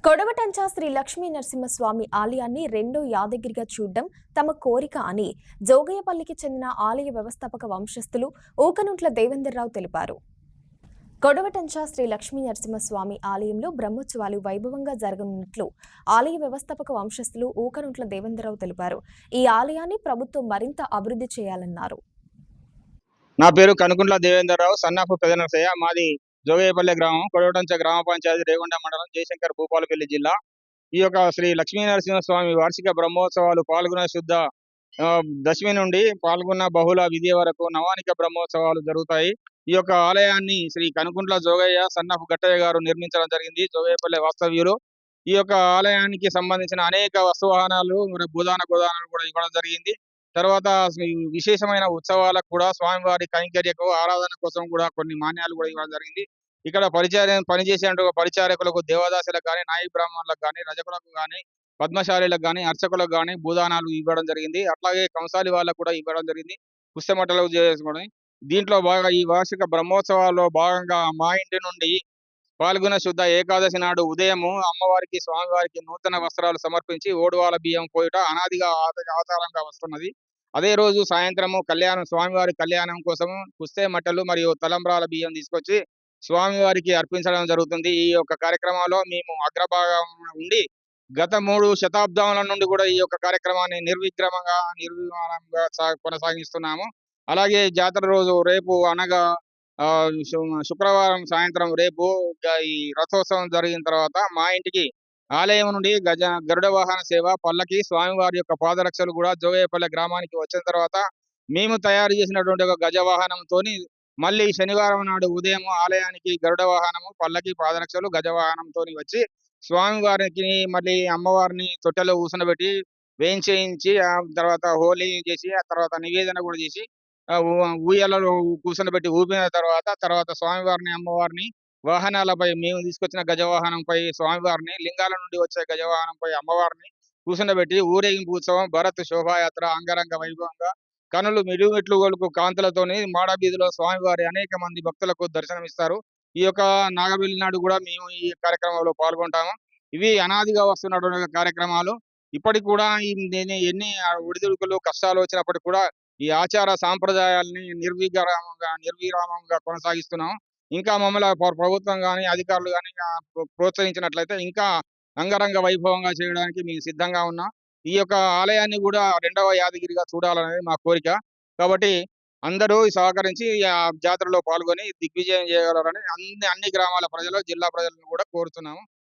కొడవటంచా శ్రీ లక్ష్మీ నరసింహస్వామి ఆలయాన్ని రెండో యాదగిరిగా చూడడం తమ కోరిక అని జోగయ్యపల్లికి చెందిన ఆలయ వ్యవస్థాపక వంశస్థులు ఊకనుంట్ల దేవేందర్రావు తెలిపారు. కొడవటంచా శ్రీ లక్ష్మీ నరసింహస్వామి ఆలయంలో బ్రహ్మోత్సవాలు వైభవంగా జరగనున్నట్లు ఆలయ వ్యవస్థాపక వంశస్థులు ఊకనుంట్ల దేవేందర్రావు తెలిపారు. ఈ ఆలయాన్ని ప్రభుత్వం మరింత అభివృద్ధి చేయాలన్నారు. నా పేరు కనుకుంట్ల దేవేందర్రావు, సన్నాఫు పెదనరసయ్య. మాది జోగయ్యపల్లె గ్రామం, కొడవటంచ గ్రామ పంచాయతీ, రేగొండ మండలం, జయశంకర్, భూపాలపల్లి జిల్లా. ఈ యొక్క శ్రీ లక్ష్మీ నరసింహస్వామి వార్షిక బ్రహ్మోత్సవాలు పాల్గొన శుద్ధ దశమి నుండి పాల్గొన్న బహుళ విధి వరకు నవానిక బ్రహ్మోత్సవాలు జరుగుతాయి. ఈ యొక్క ఆలయాన్ని శ్రీ కనుకుంట్ల జోగయ్య, సన్నాఫు గట్టయ్య గారు నిర్మించడం జరిగింది. జోగయ్యపల్లె వాస్తవ్యులు. ఈ యొక్క ఆలయానికి సంబంధించిన అనేక వస్తువాహనాలు, భూదాన గోదానాలు కూడా ఇవ్వడం జరిగింది. తర్వాత విశేషమైన ఉత్సవాలకు కూడా స్వామివారి కైంకర్యకు ఆరాధన కోసం కూడా కొన్ని మాన్యాలు కూడా ఇవ్వడం జరిగింది. ఇక్కడ పనిచేసే పరిచారకులకు, దేవదాసులకు కానీ, నాయి బ్రాహ్మణులకు కానీ, రజకులకు కానీ, పద్మశాలీలకు కానీ, అర్చకులకు కానీ భూదానాలు ఇవ్వడం జరిగింది. అట్లాగే కంసాలి వాళ్ళకు కూడా ఇవ్వడం జరిగింది, పుస్తమట్టలు చేసుకోవడం. దీంట్లో బాగా ఈ వార్షిక బ్రహ్మోత్సవాల్లో భాగంగా మా ఇంటి నుండి పాల్గొన శుద్ధ ఏకాదశి నాడు ఉదయము అమ్మవారికి, స్వామివారికి నూతన వస్త్రాలు సమర్పించి ఓడువాల బియ్యం పోయుట అనాదిగా ఆచారంగా వస్తున్నది. అదే రోజు సాయంత్రము స్వామివారి కళ్యాణం కోసము పుస్తే మట్టలు మరియు తలంబ్రాల బియ్యం తీసుకొచ్చి స్వామివారికి అర్పించడం జరుగుతుంది. ఈ యొక్క కార్యక్రమంలో మేము అగ్రభాగం ఉండి గత 3 శతాబ్దముల నుండి కూడా ఈ యొక్క కార్యక్రమాన్ని నిర్వివారంగా కొనసాగిస్తున్నాము. అలాగే జాతర రోజు రేపు అనగా శుక్రవారం సాయంత్రం రేపు ఈ రథోత్సవం జరిగిన తర్వాత మా ఇంటికి ఆలయం నుండి గరుడ వాహన సేవ, పల్లకి, స్వామివారి యొక్క పాదరక్షలు కూడా జోగయ్యపల్లె గ్రామానికి వచ్చిన తర్వాత మేము తయారు చేసినటువంటి ఒక గజ వాహనంతోని మళ్ళీ శనివారం నాడు ఉదయం ఆలయానికి గరుడ వాహనము, పల్లకి, పాదరక్షలు, గజ వాహనంతోని వచ్చి స్వామివారికి మళ్ళీ అమ్మవారిని తొట్టెలో కూర్చునబెట్టి వేయించేయించి ఆ తర్వాత హోలీ చేసి ఆ తర్వాత నివేదన కూడా చేసి ఊయలలో కూర్చొనబెట్టి ఊపిన తర్వాత స్వామివారిని, అమ్మవారిని వాహనాలపై మేము తీసుకొచ్చిన గజవాహనంపై స్వామివారిని, లింగాల నుండి వచ్చే గజవాహనంపై అమ్మవారిని కూర్చుండబెట్టి ఊరేగింపు ఉత్సవం, భరత్ శోభాయాత్ర అంగరంగ వైభవంగా కనులు మిరుమిట్లు గొలుపు కాంతులతోని మాడబీధిలో స్వామివారి అనేక మంది భక్తులకు దర్శనమిస్తారు. ఈ యొక్క నాగబెల్లి నాడు కూడా మేము ఈ కార్యక్రమంలో పాల్గొంటాము. ఇవి అనాదిగా వస్తున్నటువంటి కార్యక్రమాలు. ఇప్పటికి కూడా ఎన్ని ఒడిదుడుకులు, కష్టాలు వచ్చినప్పటికి కూడా ఈ ఆచార సాంప్రదాయాల్ని నిర్విరామంగా కొనసాగిస్తున్నాం. ఇంకా మమ్మల్ని ప్రభుత్వం గాని, అధికారులు గాని ప్రోత్సహించినట్లయితే ఇంకా అంగరంగ వైభవంగా చేయడానికి మేము సిద్ధంగా ఉన్నాం. ఈ యొక్క ఆలయాన్ని కూడా రెండవ యాదగిరిగా చూడాలనేది మా కోరిక. కాబట్టి అందరూ సహకరించి జాతరలో పాల్గొని దిగ్విజయం చేయగలరని అన్ని గ్రామాల ప్రజలు, జిల్లా ప్రజలను కూడా కోరుతున్నాము.